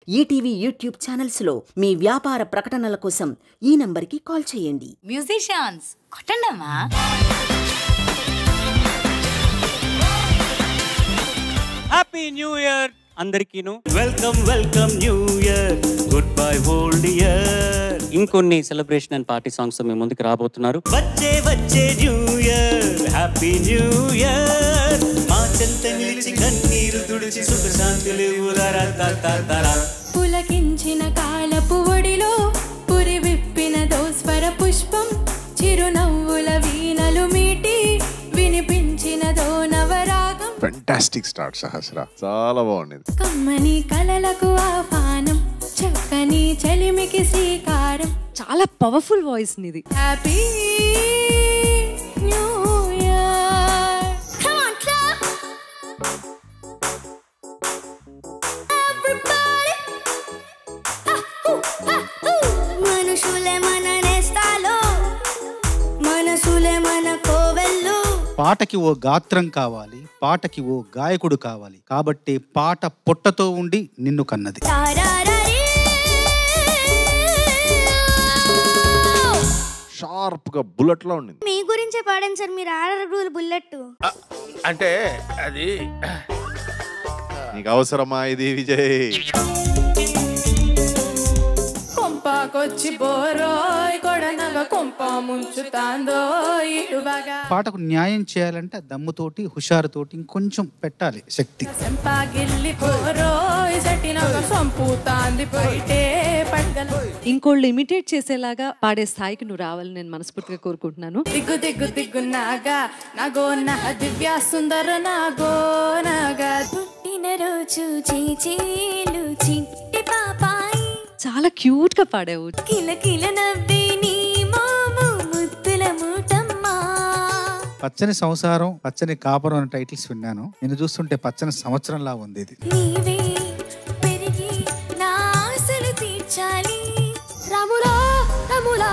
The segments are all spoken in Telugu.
ఈటీవీ యూట్యూబ్ ఛానల్స్లో మీ వ్యాపార ప్రకటనల కోసం ఈ నంబర్కి కాల్ చేయండి. మ్యూజిషియన్స్ కొట్టండమ్మా. హ్యాపీ న్యూ ఇయర్ అందరికీను. Welcome welcome new year, goodbye old year. ఇంకొన్ని సెలబ్రేషన్ అండ్ పార్టీ సాంగ్స్ మీ ముందుకు రాబోతున్నారు. వచ్చే వచ్చే new year, happy new year. మా చెంత నిలిచి కన్నీరు తుడిచి సుఖ శాంతులు పులకించిన కాలపు ఒడిలో పురి విప్పిన దోస్వర పుష్పం, చిరునవ్వుల వీణలు మీటి వినిపించినదో నవరాగం. ఫెంటాస్టిక్ స్టార్ట్ సహస్ర, చాలా బాగుంది. కమ్మని కలలకు ఆహ్వానం, చక్కని చలిమికి శ్రీకారం. చాలా పవర్ఫుల్ వాయిస్ నీది. Happy new year. Come on clap everybody. మనుషులే మన నేస్తాలో, మనసులే మన కోవెల్లో. పాటకి ఓ గాత్రం కావాలి, పాటకి ఓ గాయకుడు కావాలి. కాబట్టి పాట పొట్టతో ఉండి నిన్ను కన్నది. షార్ప్ గా బుల్లెట్ లా ఉండింది. మీ గురించే పాడాను సార్, మీరు ఆడరు బుల్లెట్ అంటే అది నీకు అవసరమా ఇది విజయ్? కొంపాకొచ్చి బోరోయ్ కొడనగ కొంప ముంచుతాందో ఇటువగా. పాటకు న్యాయం చేయాలంటే దమ్ముతోటి హుషారుతోటి ఇంకొంచెం పెట్టాలి శక్తి. సంపాగిల్లి బోరోయ్ సటినగ సంపుతాంది పోయిటే పడగలు. ఇంకోళ్ళు ఇమిటేట్ చేసేలాగా పాడే స్థాయికి నువ్వు రావాలని నేను మనస్ఫూర్తిగా కోరుకుంటున్నాను. దిగ్గు దిగ్గు దిగ్గు నాగా నాగో నా దివ్య సుందర నాగో నాగా. పుట్టిన రోజు చీచీలు చిట్టి పాపాయి, చాలా క్యూట్ గా పాడావు. కిల కిల నవ్వి నీ మోము ముద్దుల మూటమ్మా. పచ్చని సంసారం, పచ్చని కాపురం అనే టైటిల్స్ విన్నాను. నేను చూస్తుంటే పచ్చని సంవత్సరంలా ఉంది ఇది. నీవే పెరిగి నా ఆశలు తీర్చాలి. రాములా రాములా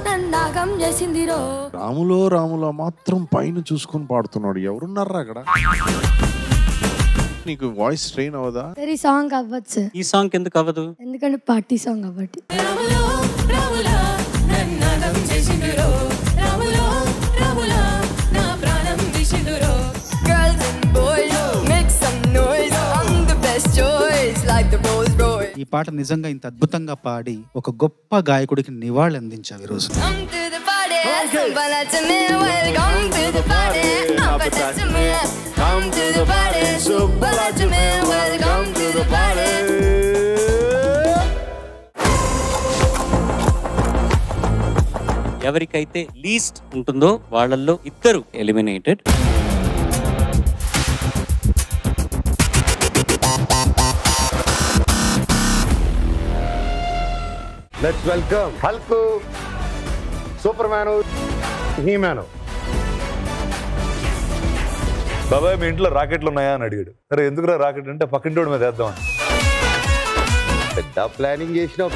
నన్నాగం చేసిందిరో. రాములో రాములో మాత్రం పైన చూసుకొని పాడుతున్నాడు. ఎవరున్నారా అక్కడ? నీకు వాయిస్ ట్రైన్ అవదా? ఈ సాంగ్ అవ్వచ్చు. ఈ సాంగ్ ఎందుకు అవ్వదు? ఎందుకంటే పార్టీ సాంగ్ కాబట్టి. రాములో రాములా నన్నాగం చేసిందిరో. రాములో రాములా నా ప్రాణం తీసిందిరో. Girls and boys, make some noise. I'm the best choice, like the Rolls Royce. ఈ పాట నిజంగా ఇంత అద్భుతంగా పాడి ఒక గొప్ప గాయకుడికి నివాళి అందించావు ఈ రోజు. Come to the party, somebody to me. Welcome to the party, somebody to me. Come to the party, somebody to me. Welcome to the party. ఎవరికైతే లీస్ట్ ఉంటుందో వాళ్ళల్లో ఇద్దరు eliminated. Let's welcome Hulk, super man, he man. బాబాయ్ మీ ఇంట్లో రాకెట్లు ఉన్నాయా అని అడిగాడు. సరే ఎందుకురా రాకెట్ అంటే పక్కింటోడి మీద వేద్దాం అని. పెద్ద ప్లానింగ్ చేసినావు.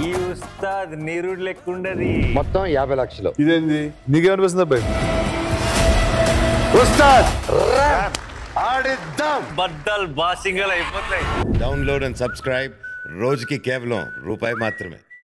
ఈ ఉస్తాద్ నీరుడు లెక్క ఉండదు. మొత్తం 50 లక్షలు. ఇదేంది నీకేమనిపిస్తుంది అబ్బాయి? ఉస్తాద్ ఆడిద్దాం. బద్దల్ బాసింగల్ అయిపోతాయి. Download and subscribe. రోజుకి కేవలం ₹1 మాత్రమే.